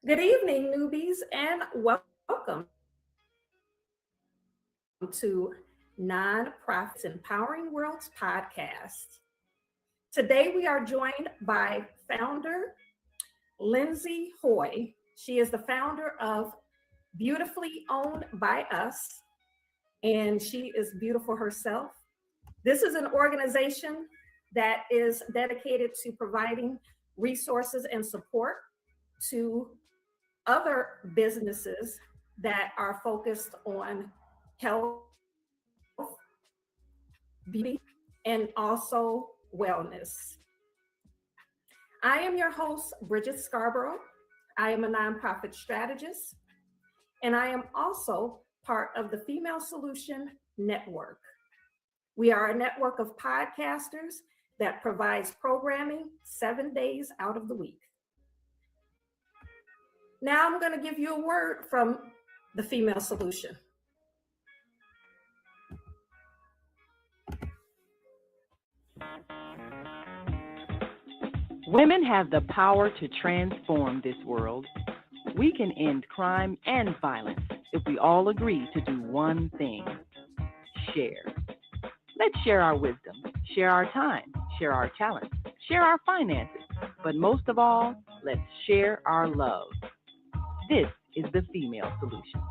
Good evening, newbies, and welcome to Nonprofits Empowering Worlds podcast. Today, we are joined by founder Lindsey Hoye. She is the founder of Beautifully Owned by Us, and she is beautiful herself. This is an organization that is dedicated to providing resources and support to other businesses that are focused on health, beauty, and also wellness. I am your host, Bridget Scarborough. I am a nonprofit strategist, and I am also part of the Female Solution Network. We are a network of podcasters that provides programming 7 days out of the week. Now I'm going to give you a word from the Female Solution. Women have the power to transform this world. We can end crime and violence if we all agree to do one thing: share. Let's share our wisdom, share our time, share our talents, share our finances, but most of all, let's share our love. This is the Female Solution.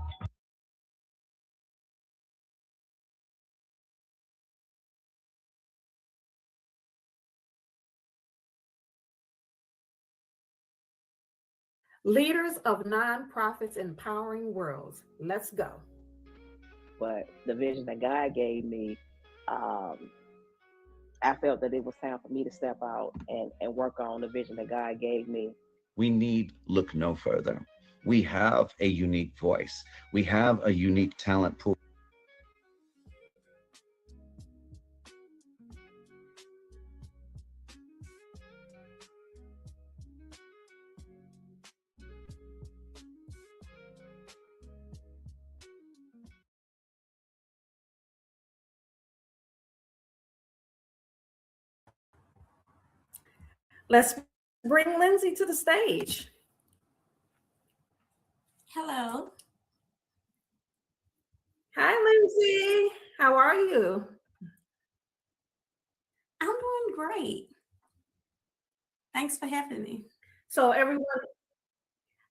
Leaders of Nonprofits Empowering Worlds. Let's go. But the vision that God gave me, I felt that it was time for me to step out and work on the vision that God gave me. We need look no further. We have a unique voice. We have a unique talent pool. Let's bring Lindssy to the stage. Hello. Hi, Lindssy. How are you? I'm doing great. Thanks for having me. So everyone,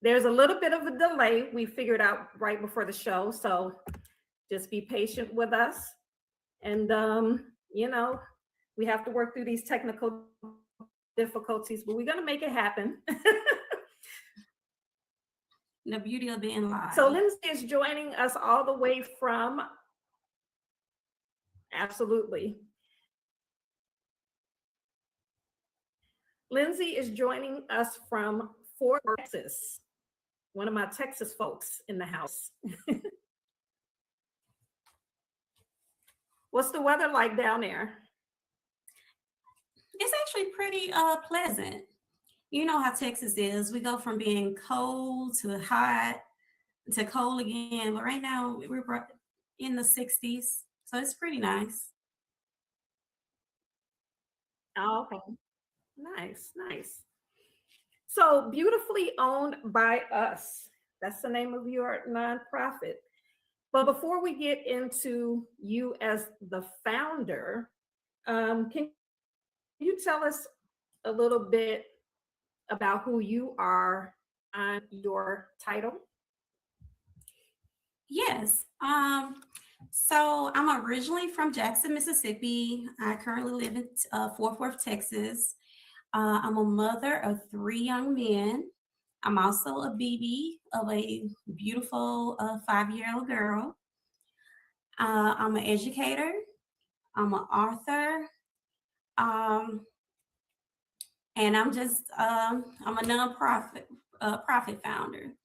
there's a little bit of a delay. We figured out right before the show, so just be patient with us. And we have to work through these technical difficulties, but we're going to make it happen. The beauty of being live. So Lindssy is joining us all the way from, absolutely. Lindssy is joining us from Fort Worth, Texas. One of my Texas folks in the house. What's the weather like down there? It's actually pretty pleasant. You know how Texas is. We go from being cold to hot to cold again. But right now we're in the 60s. So it's pretty nice. Oh, okay. Nice, nice. So Beautifully Owned by Us. That's the name of your nonprofit. But before we get into you as the founder, can you tell us a little bit about who you are on your title? Yes. So I'm originally from Jackson, Mississippi. I currently live in Fort Worth, Texas. I'm a mother of 3 young men. I'm also a BB of a beautiful 5-year-old girl. I'm an educator. I'm an author. And I'm a nonprofit profit founder.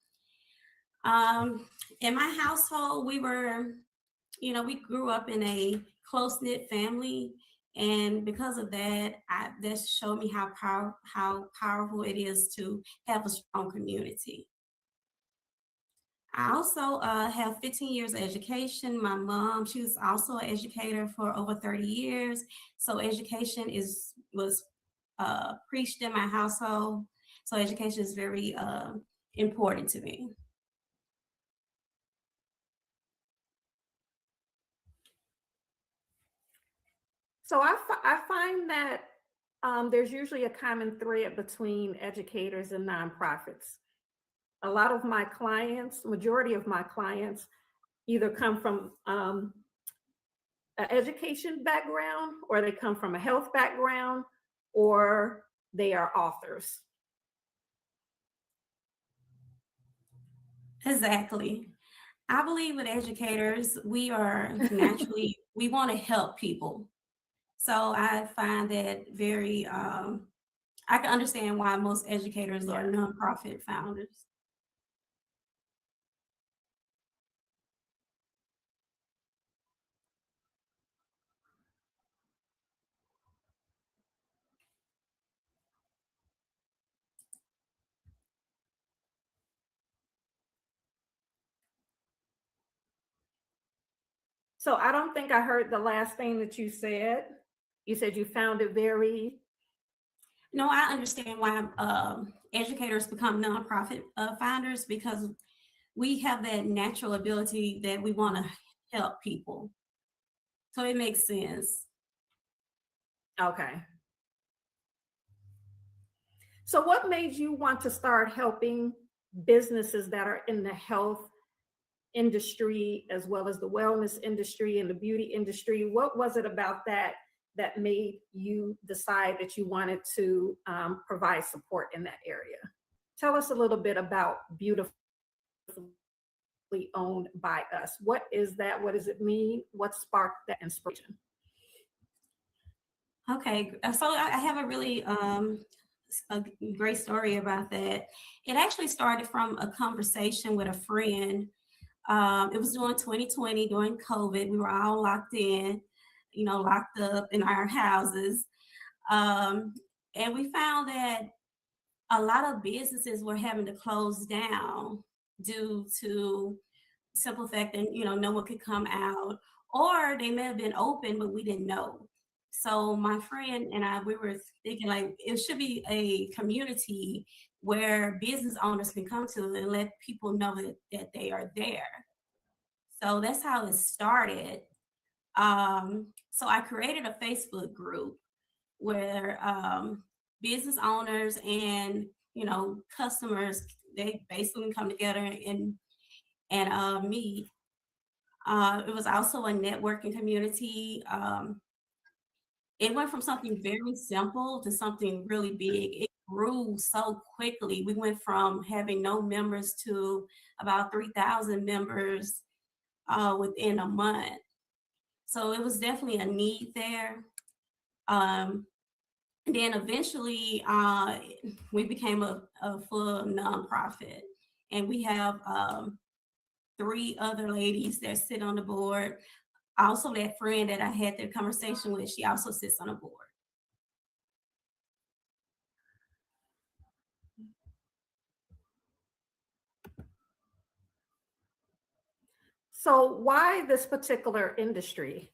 In my household, we grew up in a close-knit family. And because of that, that showed me how powerful it is to have a strong community. I also have 15 years of education. My mom, she was also an educator for over 30 years. So education was preached in my household. So education is very important to me. So I find that there's usually a common thread between educators and nonprofits. A lot of my clients, majority of my clients, either come from an education background, or they come from a health background, or they are authors. Exactly. I believe with educators, we are naturally, we want to help people. So I find that very, I can understand why most educators are nonprofit founders. So I don't think I heard the last thing that you said. You said you found it very. No, I understand why educators become nonprofit founders, because we have that natural ability that we want to help people. So it makes sense. Okay. So what made you want to start helping businesses that are in the health industry, as well as the wellness industry and the beauty industry? What was it about that that made you decide that you wanted to provide support in that area? Tell us a little bit about Beautifully Owned by Us. What is that? What does it mean? What sparked that inspiration? Okay, so I have a really a great story about that. It actually started from a conversation with a friend. It was during 2020, during COVID. We were all locked in, locked up in our houses. And we found that a lot of businesses were having to close down due to simple fact that, no one could come out, or they may have been open, but we didn't know. So my friend and I, we were thinking like it should be a community where business owners can come to and let people know that they are there. So that's how it started. So I created a Facebook group where business owners and customers, they basically come together and meet. It was also a networking community. It went from something very simple to something really big. It grew so quickly. We went from having no members to about 3,000 members within a month. So it was definitely a need there. Then eventually we became a full nonprofit, and we have 3 other ladies that sit on the board. Also, that friend that I had the conversation with, she also sits on the board. So why this particular industry?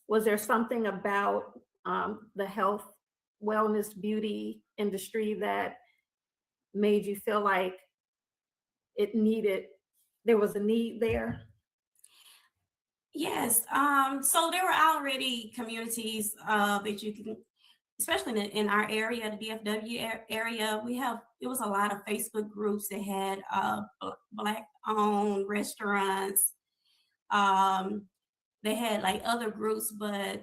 Was there something about the health, wellness, beauty industry that made you feel like there was a need there? Yes. So there were already communities that you can, especially in our area, the DFW area, it was a lot of Facebook groups that had Black-owned restaurants. They had like other groups, but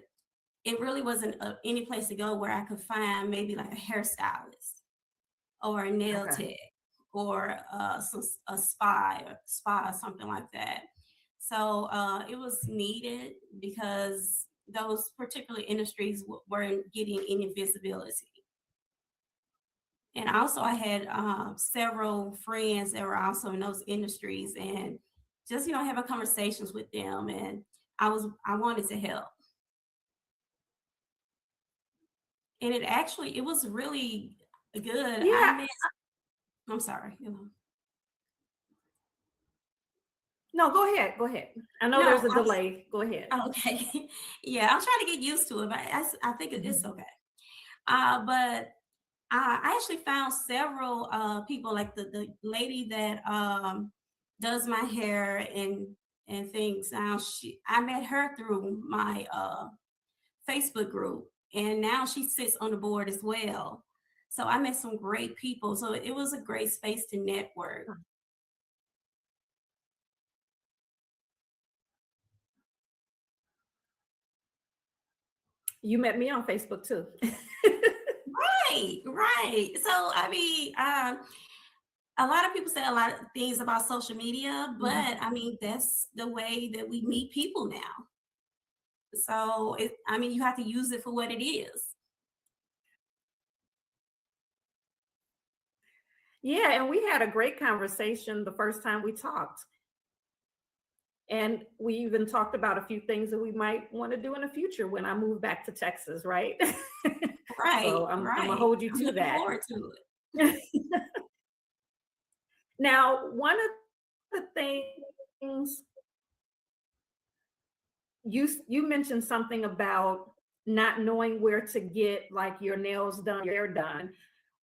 it really wasn't any place to go where I could find maybe like a hairstylist or a nail tech or a spa or something like that. So it was needed because those particular industries weren't getting any visibility. And also I had several friends that were also in those industries, and just, having conversations with them, and I wanted to help. And it was really good. Yeah. I'm sorry. No, go ahead. I know there's a delay. Go ahead. Okay. Yeah, I'm trying to get used to it, but I think it's okay. But I actually found several people, like the lady that does my hair and things. Now I met her through my Facebook group, and now she sits on the board as well. So I met some great people. So it was a great space to network. You met me on Facebook too. Right, right. So I mean, a lot of people say a lot of things about social media, but I mean that's the way that we meet people now. So I mean, you have to use it for what it is. Yeah, and we had a great conversation the first time we talked. And we even talked about a few things that we might want to do in the future when I move back to Texas, right? Right, So I'm right. gonna hold you I'm to looking that. forward to it. Now, one of the things you mentioned something about not knowing where to get like your nails done, your hair done.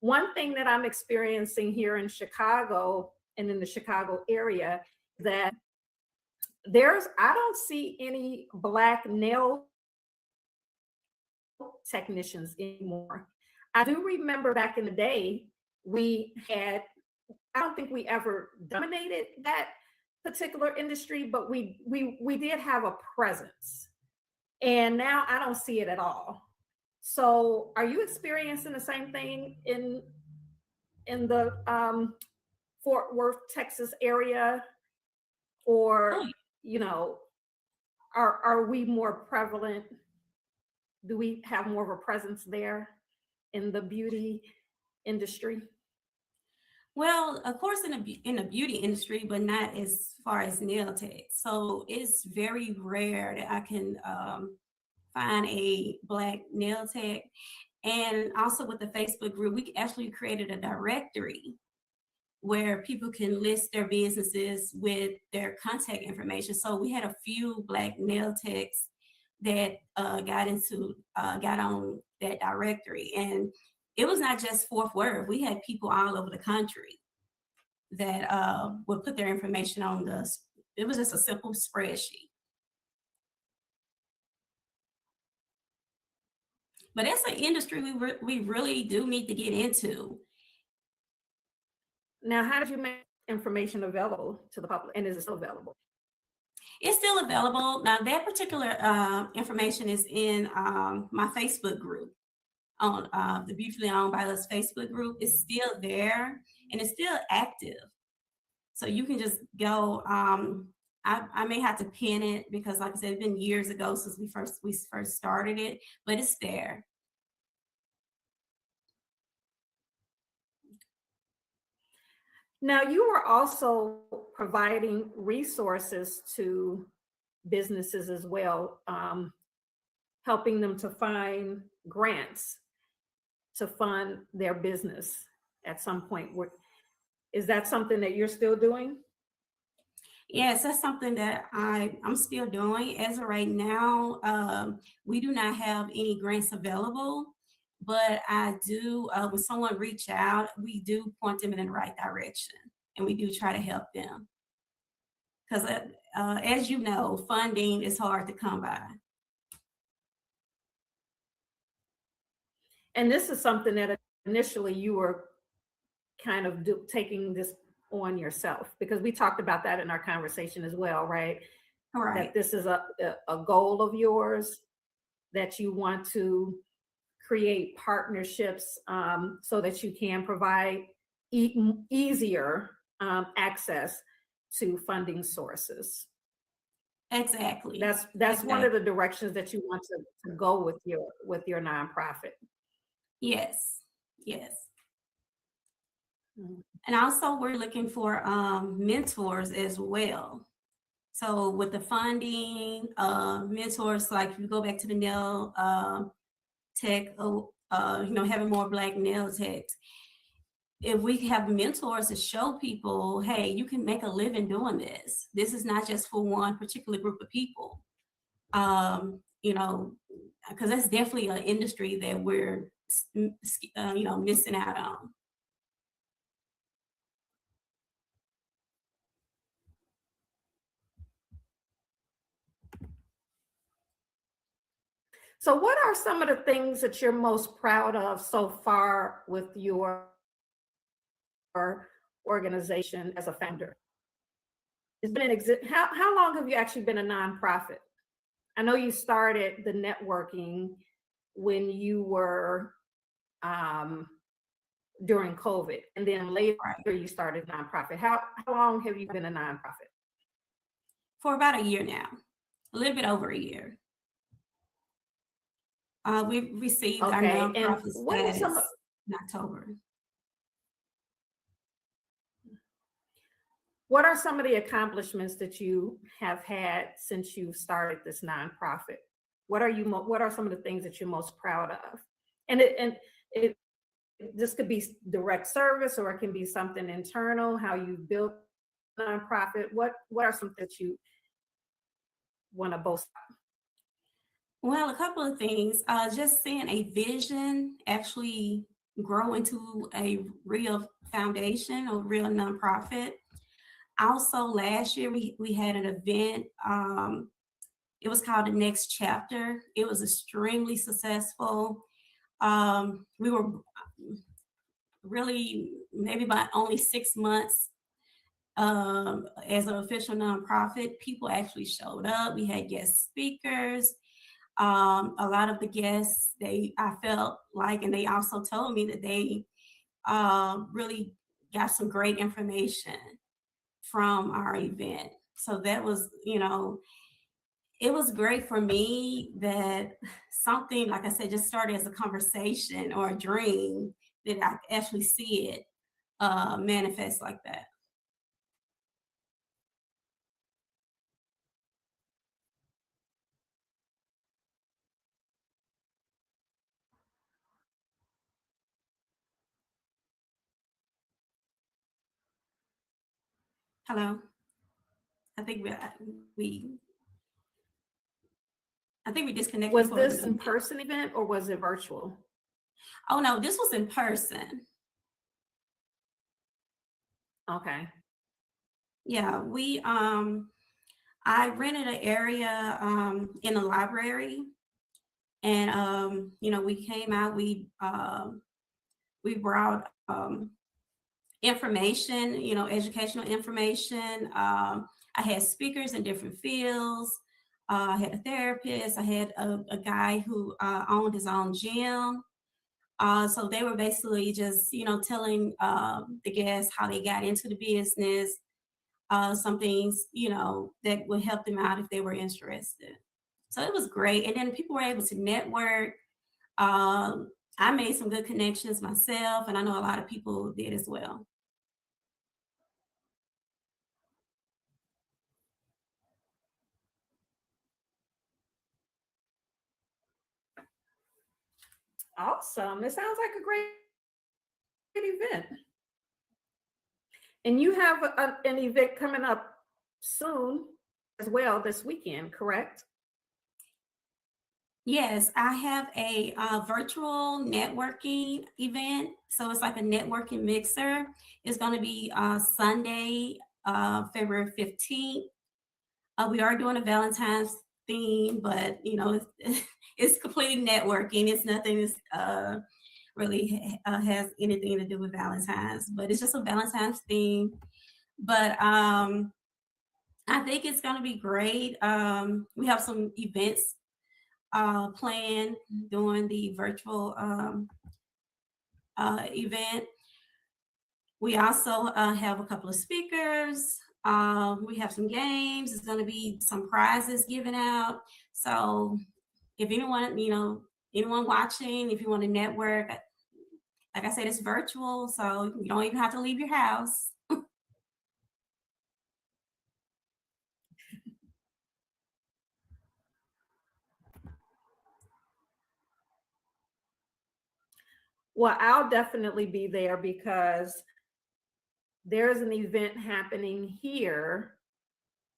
One thing that I'm experiencing here in Chicago and in the Chicago area that I don't see any Black nail technicians anymore. I do remember back in the day, I don't think we ever dominated that particular industry, but we did have a presence. And now I don't see it at all. So are you experiencing the same thing in the Fort Worth, Texas area? Or, Oh, you know, are we more prevalent? Do we have more of a presence there in the beauty industry? well, of course, in the beauty industry, but not as far as nail tech. So it's very rare that I can find a Black nail tech. And also with the Facebook group, we actually created a directory where people can list their businesses with their contact information. So we had a few Black nail techs that got on that directory, and it was not just Fort Worth. We had people all over the country that would put their information on the. It was just a simple spreadsheet, but it's an industry we really do need to get into. Now, how did you make information available to the public? And is it still available? It's still available. Now, that particular information is in my Facebook group on the Beautifully Owned by Us Facebook group. It's still there and it's still active. So you can just go. I may have to pin it because, like I said, it's been years ago since we first started it, but it's there. Now, you are also providing resources to businesses as well, helping them to find grants to fund their business at some point. Is that something that you're still doing? Yes, that's something that I'm still doing. As of right now, we do not have any grants available, but I do, when someone reach out, we do point them in the right direction and we do try to help them. Because as you know, funding is hard to come by. And this is something that initially you were kind of taking this on yourself, because we talked about that in our conversation as well, right? Right. That this is a goal of yours, that you want to create partnerships so that you can provide easier access to funding sources. Exactly. That's exactly. one of the directions that you want to go with your nonprofit. Yes, yes. Mm-hmm. And also we're looking for mentors as well. So with the funding, mentors, like if you go back to the nail tech, having more Black nail techs, if we have mentors to show people, hey, you can make a living doing this. This is not just for one particular group of people. Because that's definitely an industry that we're missing out on. So, what are some of the things that you're most proud of so far with your organization as a founder? It's been how long have you actually been a nonprofit? I know you started the networking when you were during COVID, and then later Right. you started nonprofit. How long have you been a nonprofit? For about a year now, a little bit over a year. We received our Okay, and nonprofit what are some status in October. what are some of the accomplishments that you have had since you started this nonprofit? What are some of the things that you're most proud of? And it this could be direct service, or it can be something internal, how you built a nonprofit. What are some that you want to boast? Well, a couple of things. Just seeing a vision actually grow into a real foundation, a real nonprofit. Also, last year we had an event. It was called the Next Chapter. It was extremely successful. We were really maybe about only 6 months as an official nonprofit. People actually showed up. We had guest speakers. A lot of the guests, I felt like, and they also told me that they really got some great information from our event. So that was, it was great for me that something, like I said, just started as a conversation or a dream, that I actually see it manifest like that. Hello. I think we I think we disconnected Was for a this little bit. in-person event or was it virtual? Oh no, this was in person. Okay. Yeah, I rented an area in a library, and we came out. We brought information, educational information. I had speakers in different fields. I had a therapist. I had a guy who owned his own gym. So they were basically just, telling the guests how they got into the business, some things, that would help them out if they were interested. So it was great. And then people were able to network. I made some good connections myself, and I know a lot of people did as well. Awesome. It sounds like a great event. And you have an event coming up soon as well this weekend, correct? Yes, I have a virtual networking event. So it's like a networking mixer. It's going to be Sunday, February 15th. We are doing a Valentine's theme, but it's completely networking. It's nothing that's really has anything to do with Valentine's, but it's just a Valentine's theme. But I think it's going to be great. We have some events planned during the virtual event. We also have a couple of speakers. We have some games. There's going to be some prizes given out. So if anyone watching, if you want to network, like I said, it's virtual, so you don't even have to leave your house. Well, I'll definitely be there because there's an event happening here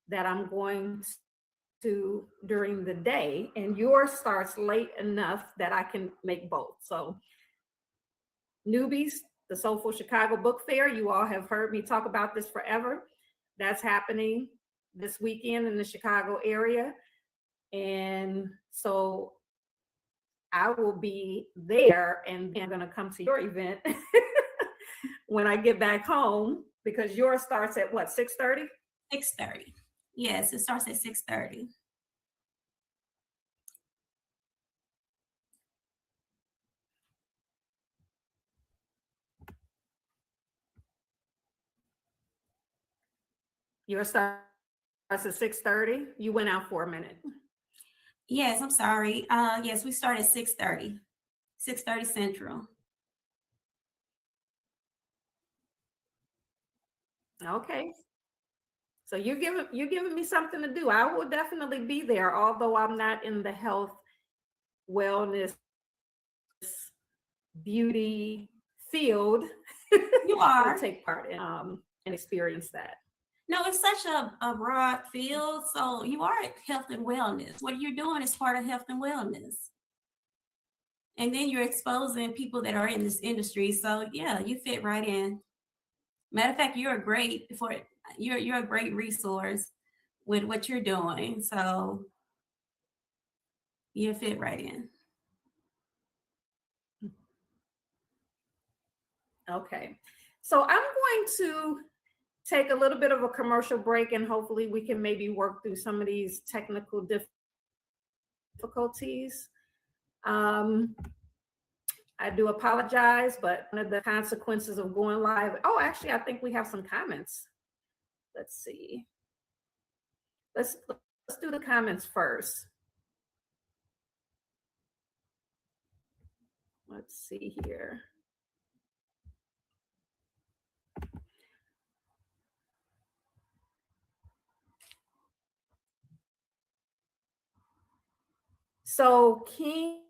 that I'm going to during the day, and yours starts late enough that I can make both. So Newbies, the Soulful Chicago Book Fair. You all have heard me talk about this forever. That's happening this weekend in the Chicago area. And so I will be there, and I'm going to come to your event when I get back home, because yours starts at what, 6:30? 6:30. Yes, it starts at 6:30. Yours starts at 6:30. You went out for a minute. Yes, I'm sorry. Yes, we start at 6:30. 6:30 Central. Okay. So you're giving me something to do. I will definitely be there, although I'm not in the health, wellness, beauty field. You are. I'll take part in and experience that. No, it's such a broad field. So you are at health and wellness. What you're doing is part of health and wellness. And then you're exposing people that are in this industry. So yeah, you fit right in. Matter of fact, you're a great resource with what you're doing. So you fit right in. Okay. So I'm going to take a little bit of a commercial break, and hopefully we can maybe work through some of these technical difficulties. I do apologize, but one of the consequences of going live. Oh, actually, I think we have some comments. Let's see. Let's do the comments first. Let's see here. So King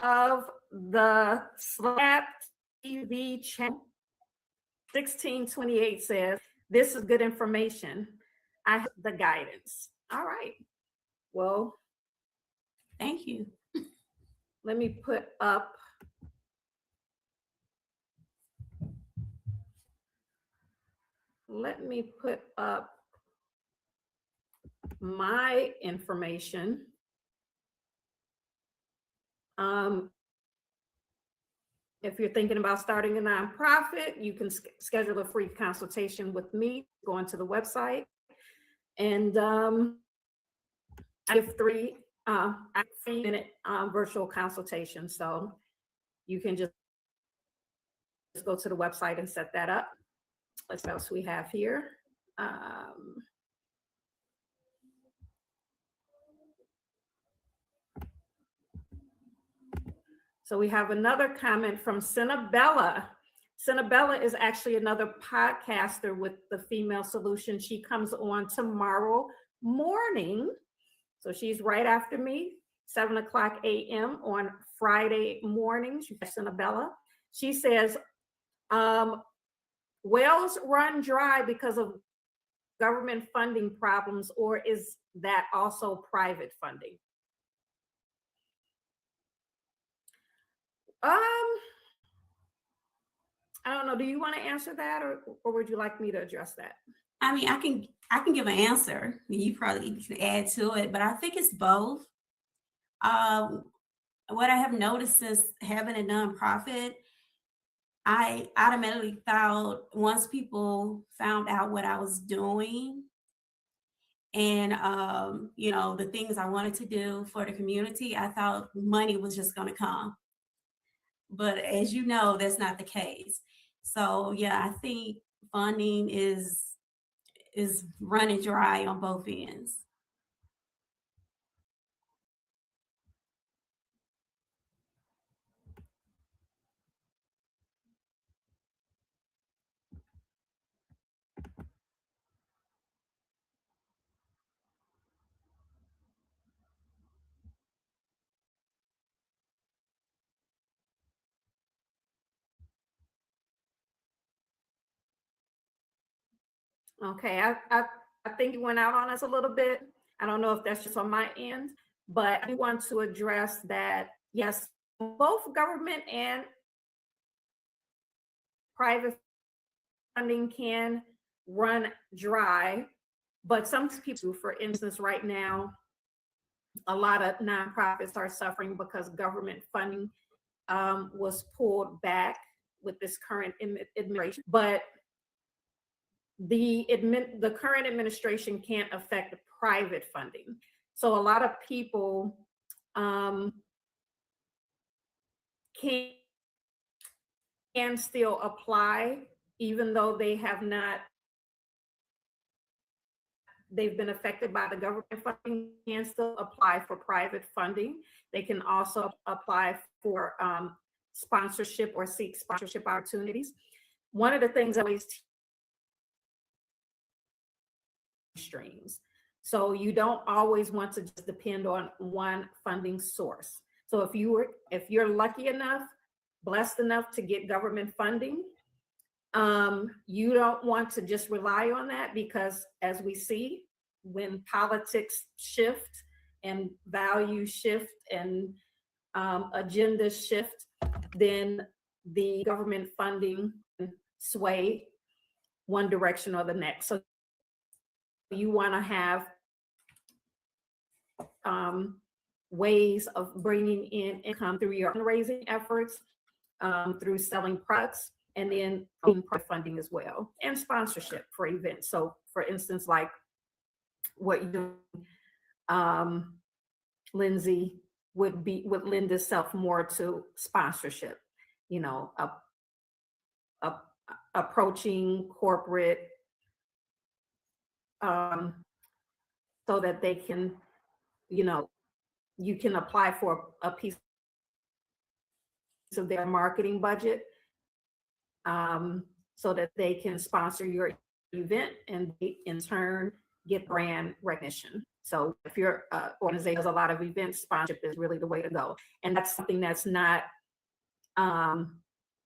of the Slap TV channel 1628 says, this is good information. I have the guidance. All right. Well, thank you. Let me put up my information. If you're thinking about starting a nonprofit, you can schedule a free consultation with me. Go onto the website, and I give 3-minute virtual consultation. So you can just go to the website and set that up. Let's see what else we have here. So we have another comment from Cinnabella. Cinnabella is actually another podcaster with the Female Solution. She comes on tomorrow morning. So she's right after me, 7:00 a.m. on Friday mornings. Cinnabella. She says, wells run dry because of government funding problems, or is that also private funding? I don't know. Do you want to answer that, or would you like me to address that? I mean, I can give an answer. You probably can add to it, but I think it's both. What I have noticed since having a nonprofit, I automatically thought once people found out what I was doing and the things I wanted to do for the community, I thought money was just going to come. But as you know, that's not the case. So yeah, I think funding is running dry on both ends. Okay, I think you went out on us a little bit. I don't know if that's just on my end, but I want to address that. Yes, both government and private funding can run dry, but some people, for instance, right now, a lot of nonprofits are suffering because government funding was pulled back with this current administration. But the current administration can't affect the private funding. So a lot of people can still apply, even though they've been affected by the government funding, can still apply for private funding. They can also apply for sponsorship or seek sponsorship opportunities. One of the things I always streams. So you don't always want to just depend on one funding source. So if you're lucky enough, blessed enough to get government funding, you don't want to just rely on that, because as we see, when politics shift and values shift and agendas shift, then the government funding can sway one direction or the next. So you want to have ways of bringing in income through your fundraising efforts, through selling products, and then funding as well, and sponsorship for events. So for instance, like what you do, Lindssy, would lend itself more to sponsorship, approaching corporate so that they can, you can apply for a piece of their marketing budget, so that they can sponsor your event, and they in turn get brand recognition. So if your organization does a lot of events, sponsorship is really the way to go. And that's something that's not all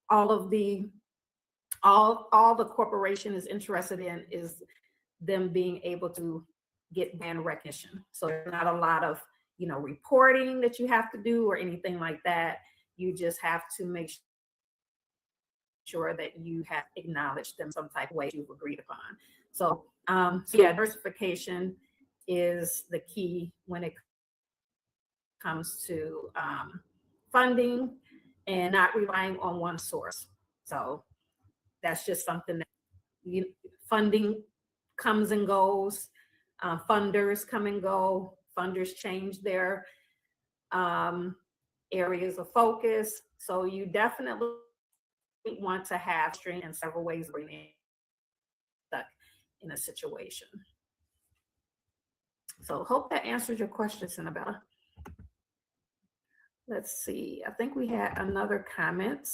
the corporation is interested in, is them being able to get brand recognition. So there's not a lot of reporting that you have to do or anything like that. You just have to make sure that you have acknowledged them some type of way you've agreed upon. So yeah, diversification is the key when it comes to funding, and not relying on one source. So that's just something that funding comes and goes. Funders come and go. Funders change their areas of focus. So you definitely want to have string in several ways of being stuck in a situation. So hope that answers your question, Annabella. Let's see. I think we had another comment.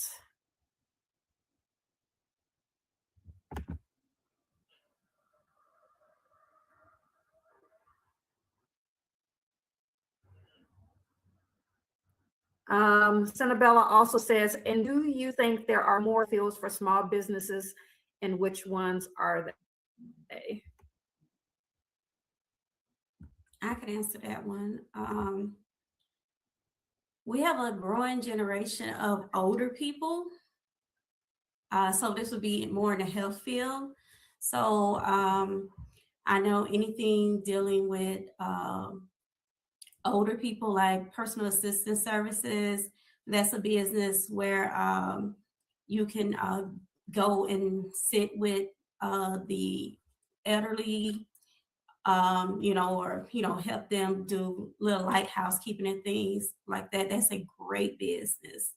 Annabella also says, and do you think there are more fields for small businesses, and which ones are they? I could answer that one. We have a growing generation of older people. So this would be more in the health field. So I know anything dealing with older people, like personal assistance services, that's a business where you can go and sit with the elderly, or help them do little light housekeeping and things like that. That's a great business.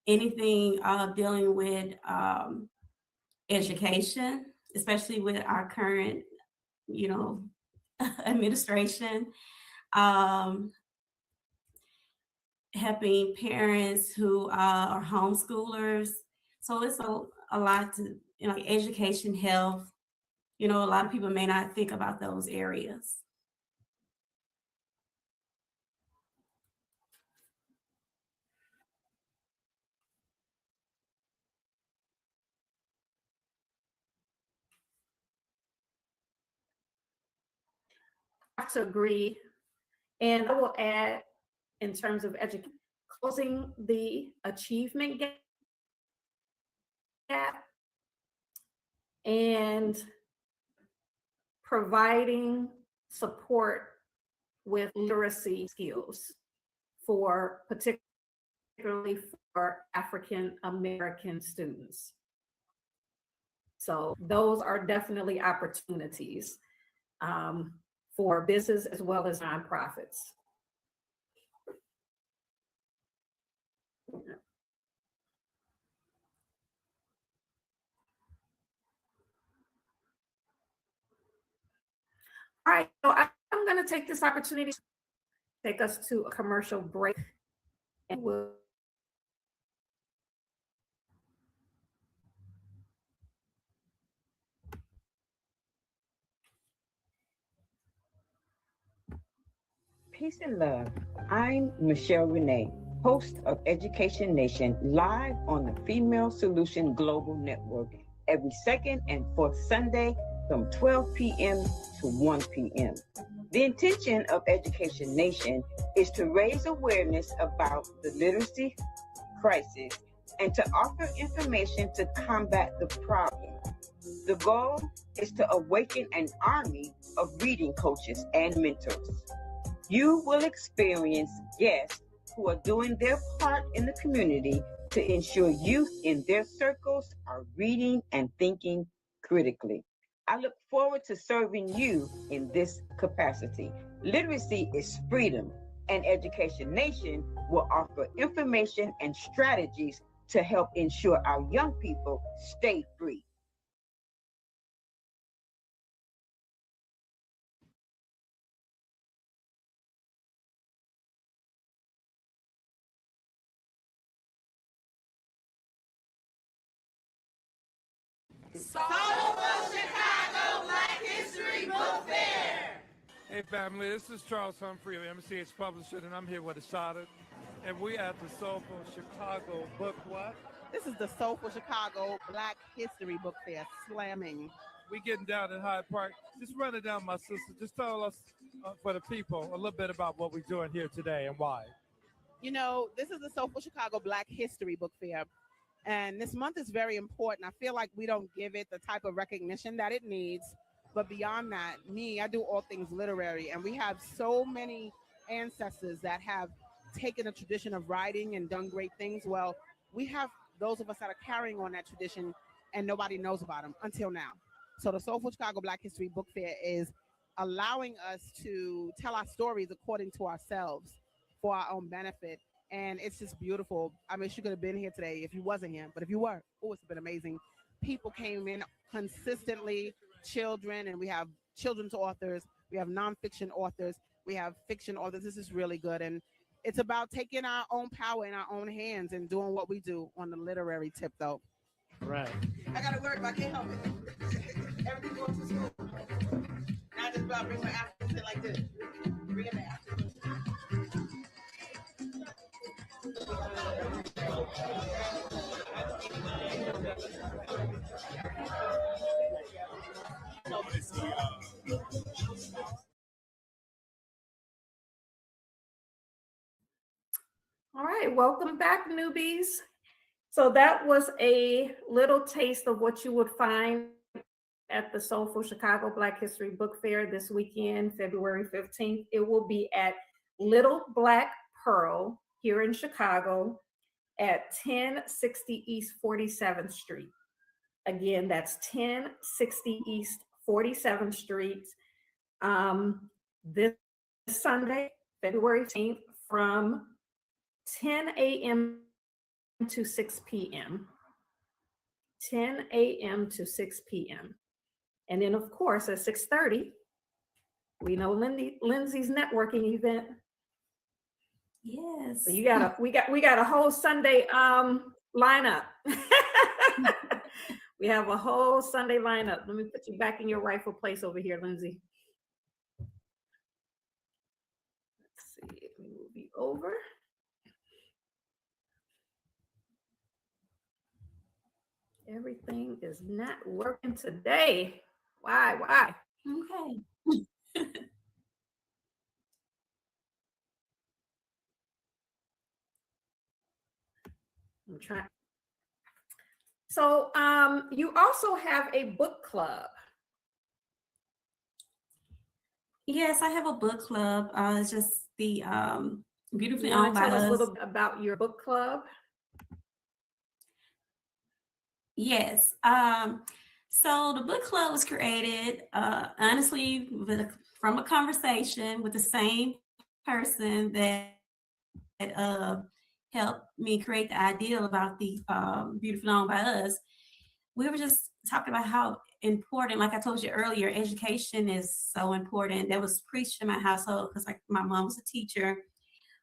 Anything dealing with education, especially with our current, administration, helping parents who are homeschoolers. So it's a lot to, like education, health. A lot of people may not think about those areas. I have to agree. And I will add, in terms of education, closing the achievement gap at and providing support with literacy skills for particularly for African American students. So those are definitely opportunities for business as well as nonprofits. All right, so I'm going to take this opportunity to take us to a commercial break, and we'll Peace and love. I'm Michelle Renee, host of Education Nation, live on the Female Solution Global Network every second and fourth Sunday from 12 p.m. to 1 p.m. The intention of Education Nation is to raise awareness about the literacy crisis and to offer information to combat the problem. The goal is to awaken an army of reading coaches and mentors. You will experience guests who are doing their part in the community to ensure youth in their circles are reading and thinking critically. I look forward to serving you in this capacity. Literacy is freedom, and Education Nation will offer information and strategies to help ensure our young people stay free. Chicago Black History Book Fair. Hey family, this is Charles Humphrey of MCH Publishing, and I'm here with Asada, and we at the Soulful Chicago Book what? This is the Soulful Chicago Black History Book Fair, slamming. We getting down in Hyde Park. Just run it down, my sister. Just tell us, for the people, a little bit about what we're doing here today and why. You know, this is the Soulful Chicago Black History Book Fair. And this month is very important. I feel like we don't give it the type of recognition that it needs. But beyond that, I do all things literary. And we have so many ancestors that have taken a tradition of writing and done great things. Well, we have those of us that are carrying on that tradition, and nobody knows about them until now. So the Soulful Chicago Black History Book Fair is allowing us to tell our stories according to ourselves for our own benefit. And it's just beautiful. I mean, she could have been here today if you wasn't here, but if you were, it's been amazing. People came in consistently, children, and we have children's authors, we have nonfiction authors, we have fiction authors. This is really good. And it's about taking our own power in our own hands and doing what we do on the literary tip, though. Right. I got to work, but I can't help it. Everything going to school. Not just about bring my accent like this. Bring it back. All right, welcome back, newbies. So that was a little taste of what you would find at the Soulful Chicago Black History Book Fair this weekend, February 15th. It will be at Little Black Pearl here in Chicago at 1060 East 47th Street. Again, that's 1060 East 47th Street. This Sunday, February 15th, from 10 a.m. to 6 p.m. 10 a.m. to 6 p.m. And then, of course, at 6:30, we know Lindsay's networking event. Yes. So we got a whole Sunday lineup. We have a whole Sunday lineup. Let me put you back in your rightful place over here, Lindsay. Let's see, let me move you over. Everything is not working today. Why? Okay. I'm trying. So you also have a book club. Yes, I have a book club. It's just the Beautifully You Owned want to by tell us a Us. little bit about your book club? Yes. So the book club was created, honestly, from a conversation with the same person that helped me create the idea about the Beautifully Owned by Us. We were just talking about how important, like I told you earlier, education is so important. That was preached in my household because, like, my mom was a teacher,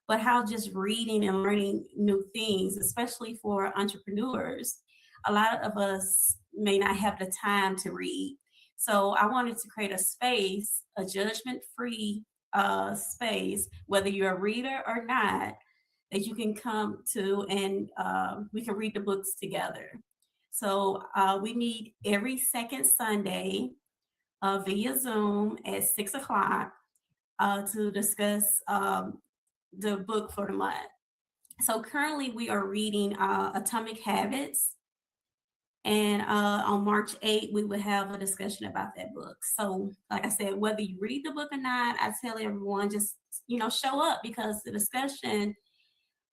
but how just reading and learning new things, especially for entrepreneurs, a lot of us may not have the time to read. So I wanted to create a space, a judgment-free space, whether you're a reader or not, that you can come to and we can read the books together. So we meet every second Sunday via Zoom at 6 o'clock to discuss the book for the month. So currently we are reading Atomic Habits. And on March 8th, we will have a discussion about that book. So, like I said, whether you read the book or not, I tell everyone just, show up, because the discussion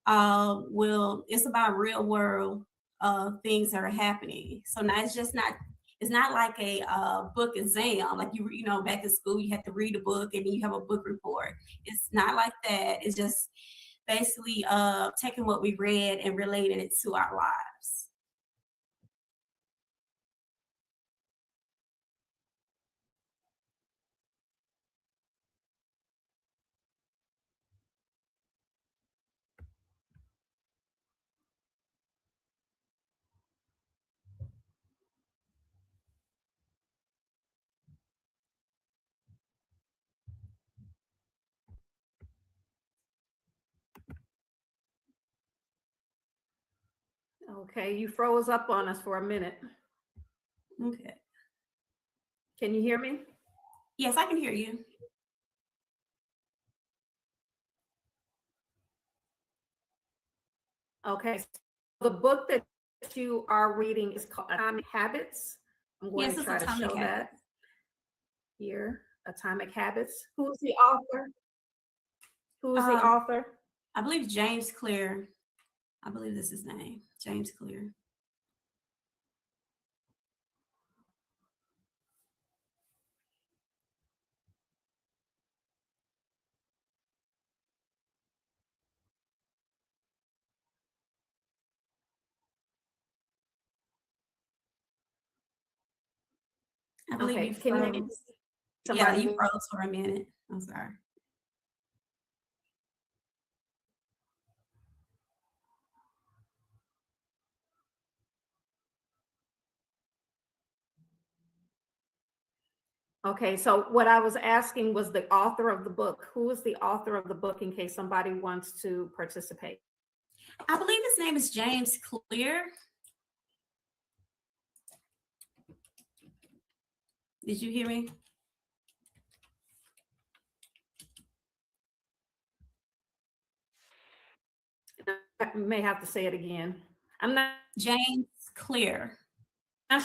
it's about real world things that are happening. So now it's not like a book exam, like back in school you had to read a book and then you have a book report. It's not like that. It's just basically taking what we read and relating it to our lives. Okay, you froze up on us for a minute. Okay. Can you hear me? Yes, I can hear you. Okay, so the book that you are reading is called Atomic Habits. I'm going Yes, to it's try to Atomic show Habits. that here. Atomic Habits. Who's the author? Who's the author? I believe James Clear. I believe this is his name, James Clear. I believe Okay, you can you froze. Yeah, somebody? you froze for a minute. I'm sorry. Okay, so what I was asking was the author of the book. Who is the author of the book in case somebody wants to participate? I believe his name is James Clear. Did you hear me? I may have to say it again. I'm not James Clear.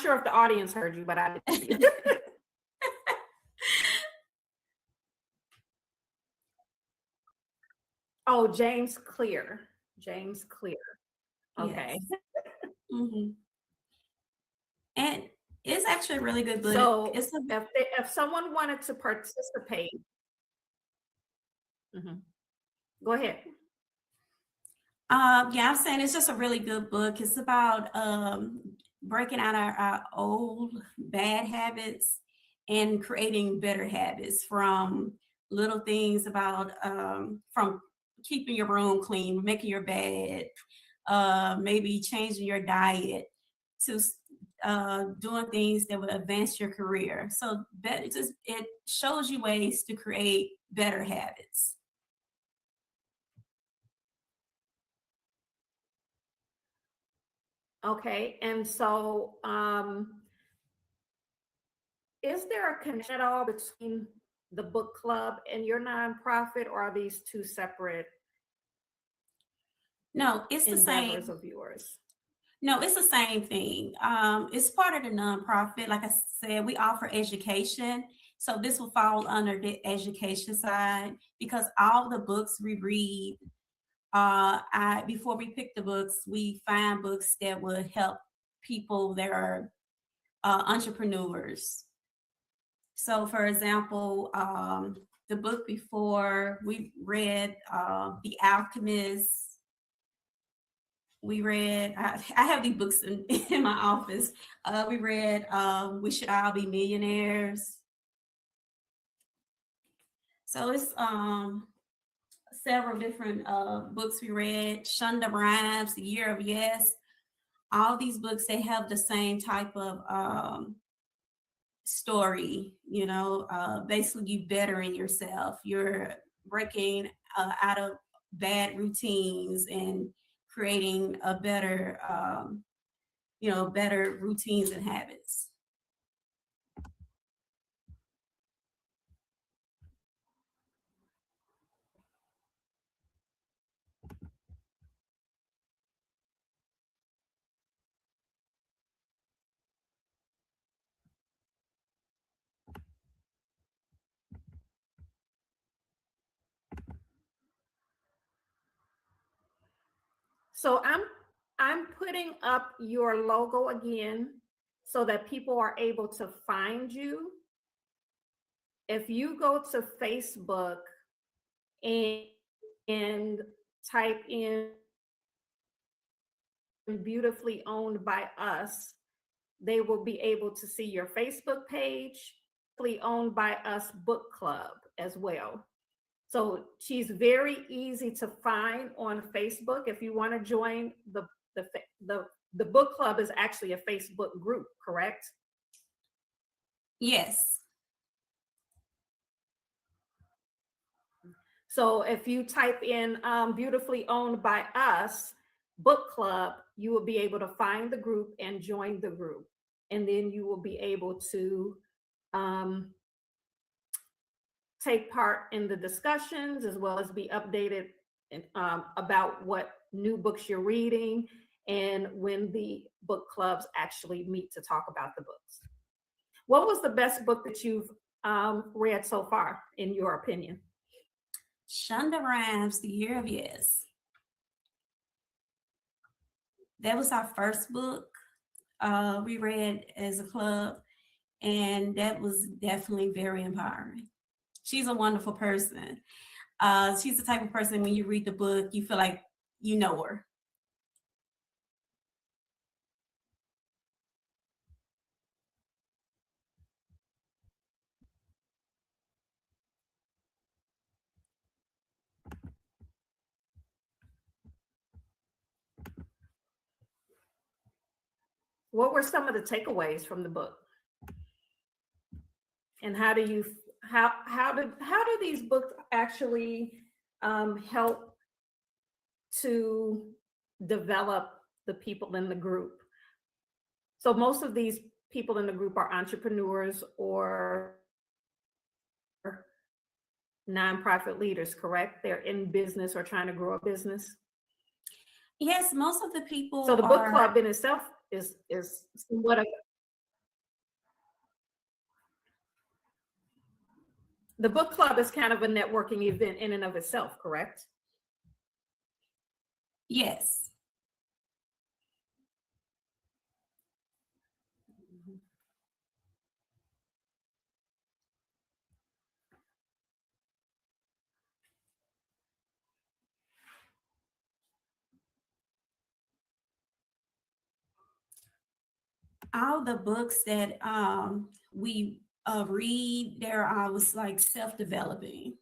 sure if the audience heard you, but I did. Oh, James Clear. James Clear. Okay. Yes. Mm-hmm. And it's actually a really good book. So It's if someone wanted to participate, go ahead. Yeah, I'm saying it's just a really good book. It's about breaking out our old bad habits and creating better habits, from little things about from keeping your room clean, making your bed, maybe changing your diet, to doing things that would advance your career. So that it shows you ways to create better habits. Okay, and so is there a connection at all between the book club and your nonprofit, or are these two separate No, it's the endeavors same. of yours? No, it's the same thing. It's part of the nonprofit. Like I said, we offer education. So this will fall under the education side because all the books we read, before we pick the books, we find books that will help people that are entrepreneurs. So, for example, the book before we read, The Alchemist. We read, I have these books in my office. We read We Should All Be Millionaires. So it's several different books we read. Shonda Rhimes, The Year of Yes. All these books, they have the same type of story, basically you bettering yourself. You're breaking out of bad routines and creating a better, better routines and habits. So I'm putting up your logo again so that people are able to find you. If you go to Facebook and, and type in Beautifully Owned by Us, they will be able to see your Facebook page, Owned by Us book club as well. So she's very easy to find on Facebook. If you want to join the book club is actually a Facebook group, correct? Yes. So if you type in Beautifully Owned by Us book club, you will be able to find the group and join the group. And then you will be able to take part in the discussions as well as be updated about what new books you're reading and when the book clubs actually meet to talk about the books. What was the best book that you've read so far, in your opinion? Shonda Rhimes, The Year of Yes. That was our first book we read as a club, and that was definitely very empowering. She's a wonderful person. She's the type of person when you read the book, you feel like you know her. What were some of the takeaways from the book? And how do these books actually help to develop the people in the group? So most of these people in the group are entrepreneurs or nonprofit leaders, correct? They're in business or trying to grow a business. Yes, most of the people. So the book club in itself is what the book club is kind of a networking event in and of itself, correct? Yes. All the books that we read, they're always like self-developing.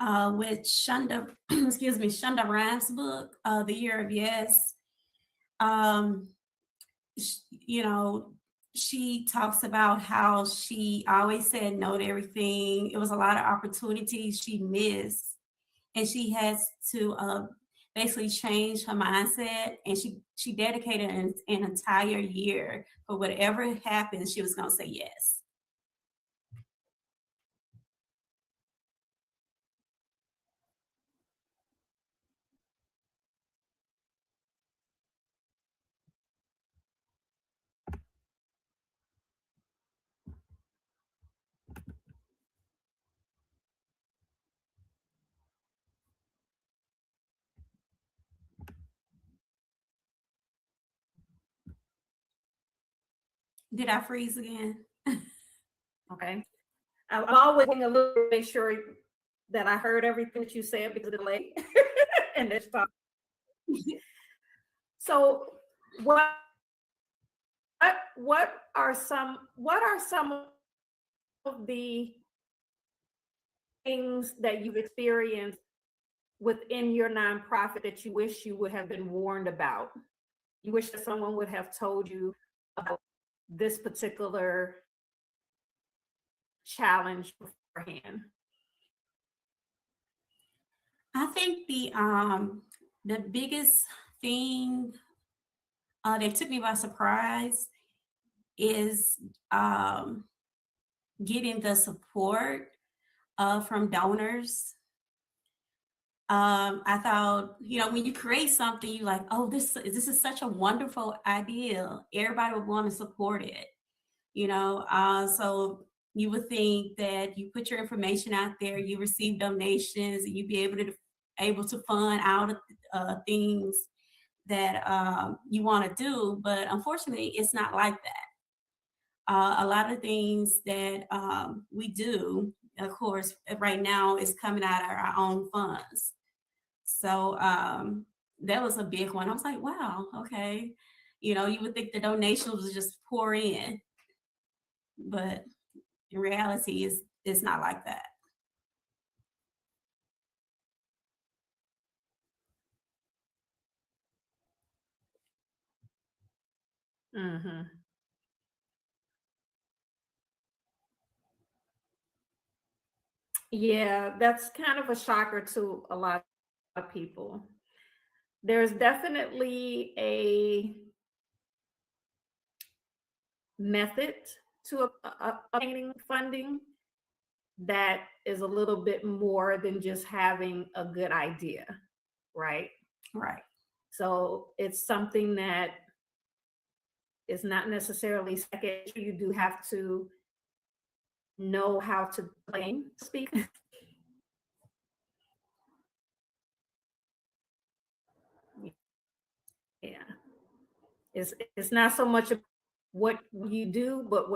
With Shonda, excuse me, Shonda Rhimes' book, The Year of Yes, she talks about how she always said no to everything. It was a lot of opportunities she missed, and she has to basically change her mindset. And she dedicated an entire year for whatever happened. She was going to say yes. Did I freeze again? Okay. I'm always a little to make sure that I heard everything that you said because of the delay. And it's so what are some of the things that you've experienced within your nonprofit that you wish you would have been warned about? You wish that someone would have told you about this particular challenge beforehand? I think the biggest thing that took me by surprise is getting the support from donors. I thought, when you create something, you like, oh, this is such a wonderful idea. Everybody would want to support it, So you would think that you put your information out there, you receive donations, and you'd be able to fund out things that you want to do. But unfortunately, it's not like that. A lot of things that we do, of course, right now is coming out of our own funds. So that was a big one. I was like, wow, okay. You would think the donations would just pour in, but in reality, it's not like that. Mm-hmm. Yeah, that's kind of a shocker to a lot of people. There's definitely a method to obtaining funding that is a little bit more than just having a good idea, right? Right. So it's something that is not necessarily second. You do have to know how to speak. Yeah. It's not so much what you do, but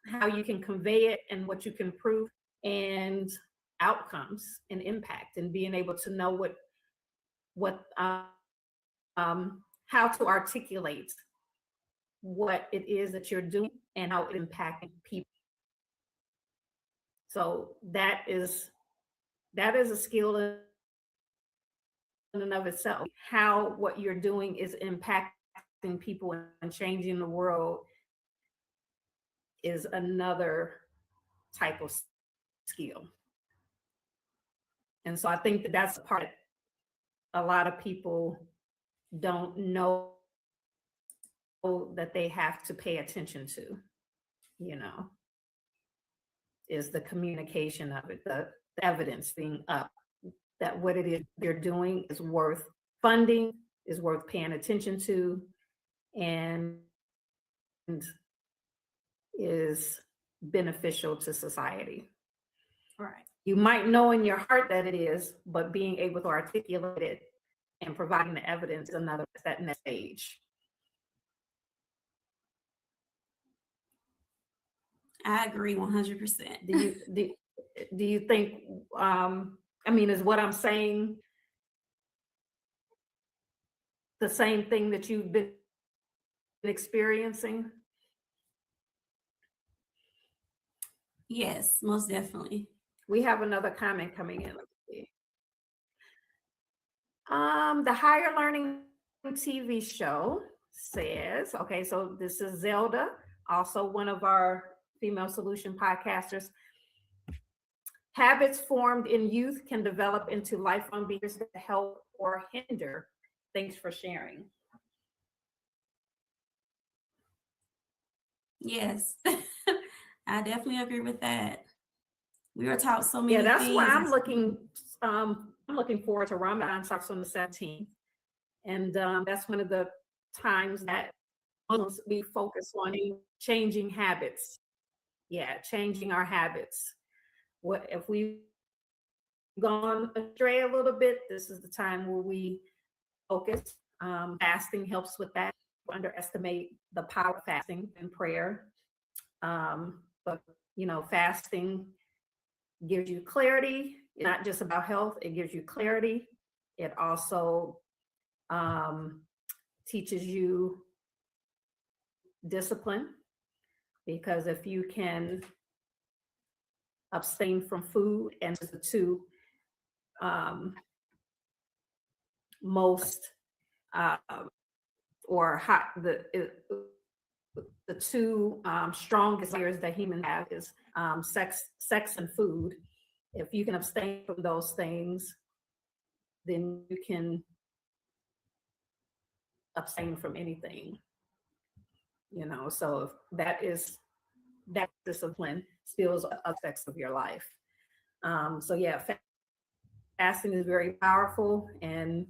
how you can convey it and what you can prove and outcomes and impact and being able to know what how to articulate what it is that you're doing and how it impacting people. So that is a skill in and of itself. How what you're doing is impacting people and changing the world is another type of skill. And so I think that that's a part that a lot of people don't know that they have to pay attention to, is the communication of it, the evidence being up, that what it is they're doing is worth funding, is worth paying attention to, and is beneficial to society. Right. You might know in your heart that it is, but being able to articulate it and providing the evidence is another, that next stage. I agree 100%. Do you think, is what I'm saying the same thing that you've been experiencing? Yes, most definitely. We have another comment coming in. Let's see. The Higher Learning TV show says, okay, so this is Zelda, also one of our female solution podcasters. Habits formed in youth can develop into lifelong behaviors that help or hinder. Thanks for sharing. Yes, I definitely agree with that. We were taught so many that's things. Why I'm looking forward to Ramadan starts on the 17th. And that's one of the times that we focus on changing habits. Yeah, changing our habits. What if we've gone astray a little bit? This is the time where we focus. Fasting helps with that. underestimate the power of fasting and prayer. But, fasting gives you clarity. It's not just about health, it gives you clarity. It also teaches you discipline, because if you can abstain from food, and the two most or hot the two strongest layers that humans have is sex and food. If you can abstain from those things, then you can abstain from anything. So that discipline spills aspects of your life. So yeah, fasting is very powerful, and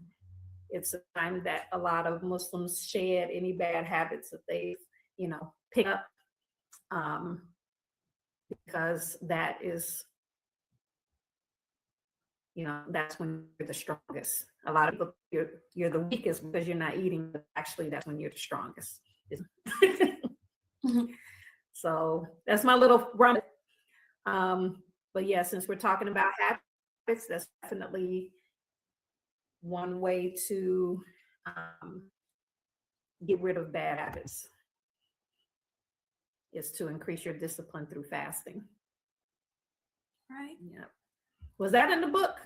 it's a time that a lot of Muslims shed any bad habits that they've, picked up, because that is, that's when you're the strongest. A lot of people, you're the weakest because you're not eating, but actually that's when you're the strongest. So that's my little rumble. But yeah, since we're talking about habits, that's definitely one way to get rid of bad habits, is to increase your discipline through fasting. Right. Yeah. Was that in the book?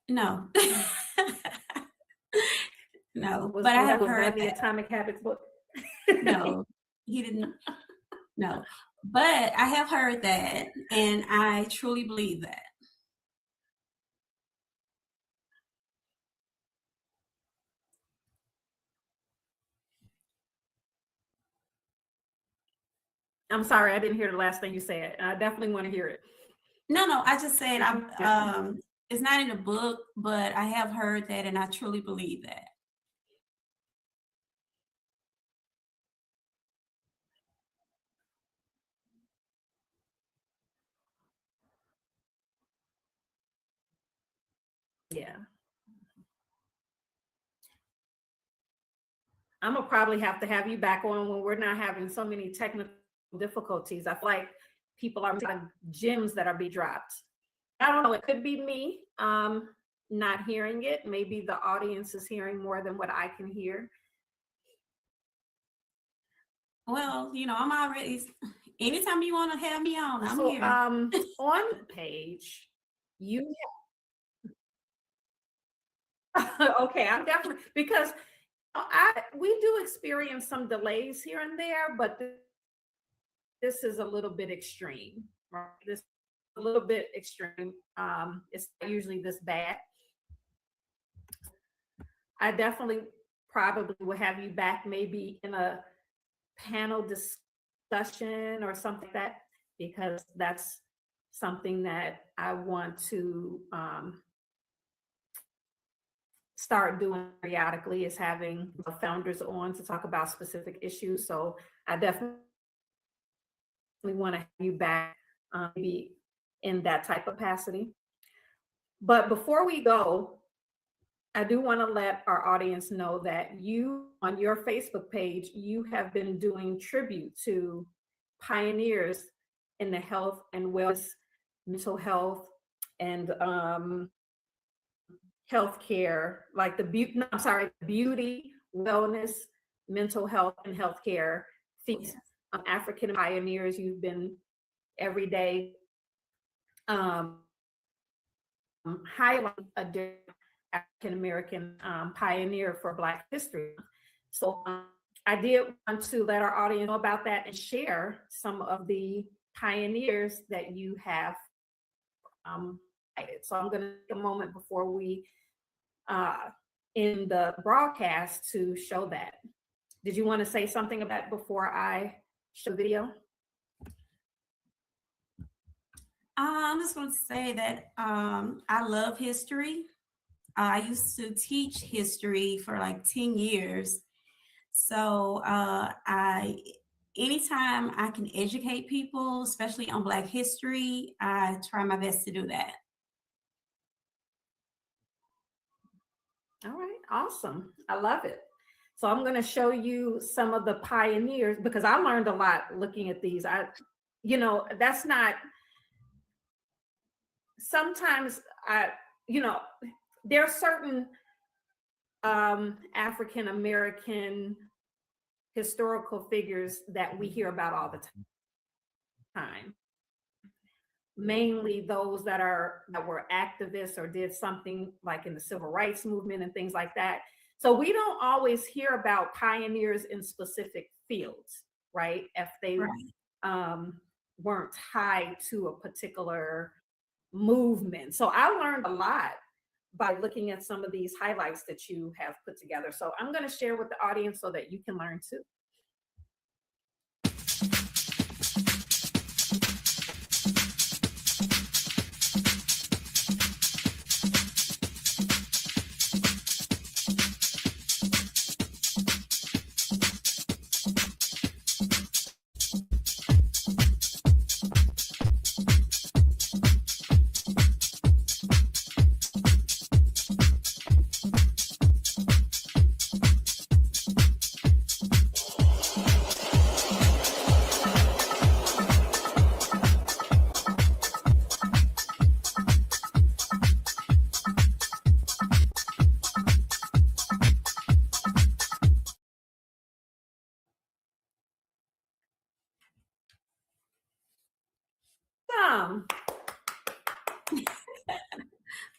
No. No, Was but I have that heard the that. Atomic Habits book? No, he didn't. No, but I have heard that, and I truly believe that. I'm sorry, I didn't hear the last thing you said. I definitely want to hear it. No, I just said it's not in the book, but I have heard that, and I truly believe that. Yeah. I'm gonna probably have to have you back on when we're not having so many technical difficulties. I feel like people are like gems that are being dropped. I don't know, it could be me not hearing it. Maybe the audience is hearing more than what I can hear. Well, I'm already, anytime you want to have me on, I'm So here. on the page, you okay, I'm definitely, because we do experience some delays here and there, but this is a little bit extreme, right? This is a little bit extreme. It's not usually this bad. I definitely probably will have you back, maybe in a panel discussion or something like that, because that's something that I want to start doing periodically, is having the founders on to talk about specific issues. So I definitely want to have you back, maybe in that type of capacity. But before we go, I do want to let our audience know that you, on your Facebook page, you have been doing tribute to pioneers in the health and wellness, mental health, and healthcare, like beauty, wellness, mental health, and healthcare fields. African pioneers, you've been every day highlighting a different African American pioneer for Black history. So I did want to let our audience know about that and share some of the pioneers that you have highlighted. So I'm going to take a moment before we end the broadcast to show that. Did you want to say something about it before I show the video? I'm just going to say that I love history. I used to teach history for like 10 years. So anytime I can educate people, especially on Black history, I try my best to do that. All right. Awesome. I love it. So I'm going to show you some of the pioneers because I learned a lot looking at these. That's not, sometimes there are certain African American historical figures that we hear about all the time. Mainly those that were activists or did something like in the civil rights movement and things like that. So we don't always hear about pioneers in specific fields, right? If they weren't tied to a particular movement. So I learned a lot by looking at some of these highlights that you have put together. So I'm going to share with the audience so that you can learn too.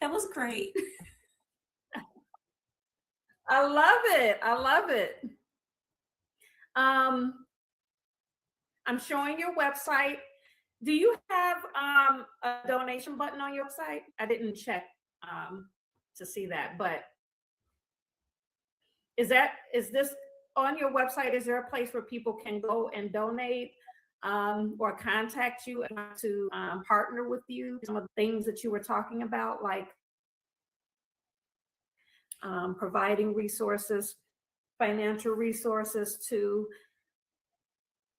That was great. I love it. I love it. I'm showing your website. Do you have a donation button on your website? I didn't check to see that, but is this on your website? Is there a place where people can go and donate or contact you to partner with you? Some of the things that you were talking about, like providing resources, financial resources to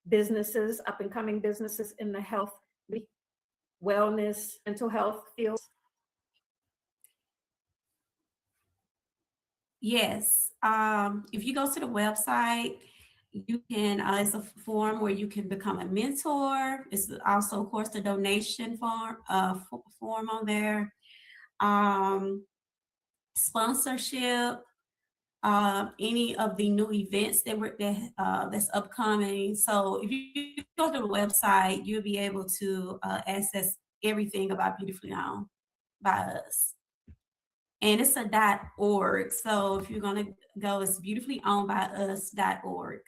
businesses, up and coming businesses in the health, wellness, mental health fields. Yes. If you go to the website, you can, it's a form where you can become a mentor. It's also, of course, the donation form on there. Sponsorship, any of the new events that's upcoming. So if you go to the website, you'll be able to access everything about Beautifully Owned by Us. And it's a .org. So if you're going to go, it's beautifullyOwnedbyUs.org.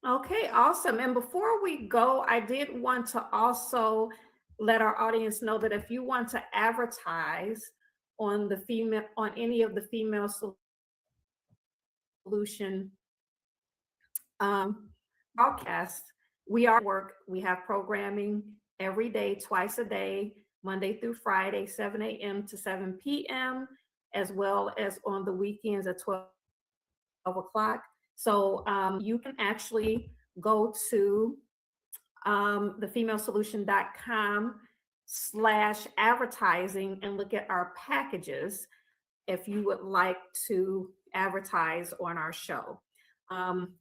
Okay, awesome. And before we go, I did want to also let our audience know that if you want to advertise on any of the female solution broadcasts, we have programming every day, twice a day, Monday through Friday, 7 a.m. to 7 p.m., as well as on the weekends at 12 o'clock. So you can actually go to thefemalesolution.com/advertising and look at our packages if you would like to advertise on our show.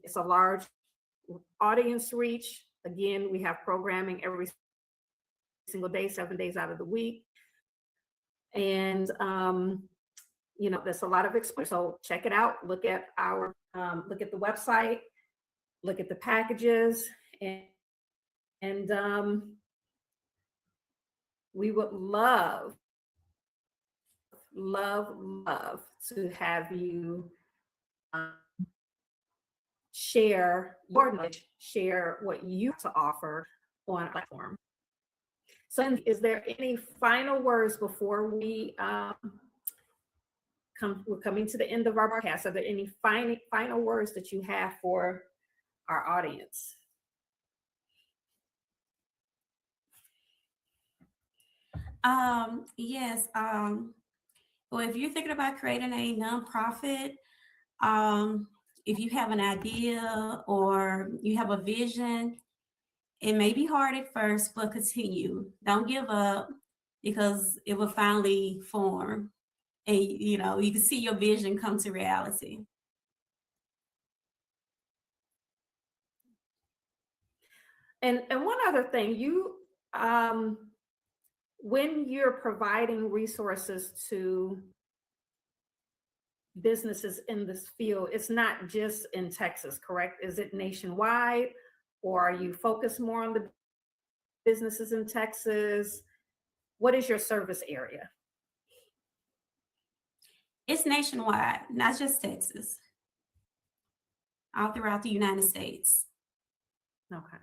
It's a large audience reach. Again, we have programming every single day, 7 days out of the week. And there's a lot of exposure. So check it out. Look at the website, look at the packages, and we would love to have you share your knowledge, share what you have to offer on a platform. So is there any final words before we're coming to the end of our broadcast? Are there any final words that you have for our audience? Yes. Well, if you're thinking about creating a nonprofit, if you have an idea or you have a vision, it may be hard at first, but continue. Don't give up because it will finally form. And you can see your vision come to reality. And one other thing, you when you're providing resources to businesses in this field, it's not just in Texas, correct? Is it nationwide, or are you focused more on the businesses in Texas? What is your service area? It's nationwide, not just Texas, all throughout the United States. Okay.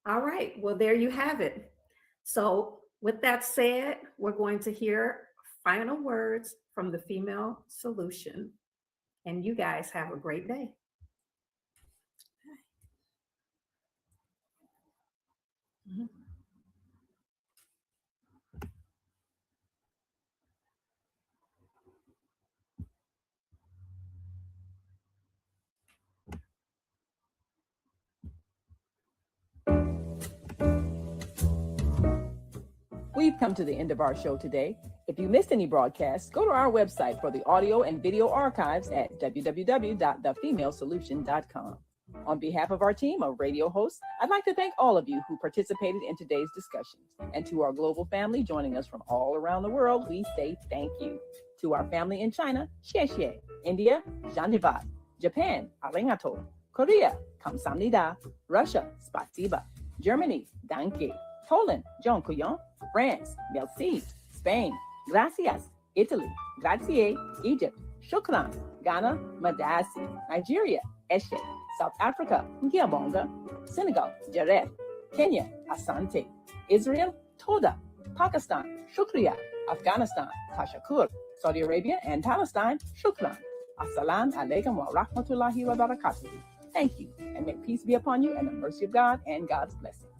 All right, well, there you have it. So with that said, we're going to hear final words from the Female Solution. And you guys have a great day. Mm-hmm. We've come to the end of our show today. If you missed any broadcasts, go to our website for the audio and video archives at www.thefemalesolution.com. On behalf of our team of radio hosts, I'd like to thank all of you who participated in today's discussions. And to our global family joining us from all around the world, we say thank you. To our family in China, xie xie. India, Zhanjivat. Japan, arigato. Korea, kamsamnida. Russia, spasiba. Germany, danke. Poland, dziękuję. France, merci. Spain, gracias. Italy, grazie. Egypt, shukran. Ghana, madasi. Nigeria, eshe. South Africa, ngiyabonga. Senegal, jareh. Kenya, asante. Israel, toda. Pakistan, shukriya. Afghanistan, tashakur. Saudi Arabia and Palestine, shukran. Assalamu alaikum wa rahmatullahi wa barakatuh. Thank you, and may peace be upon you and the mercy of God and God's blessings.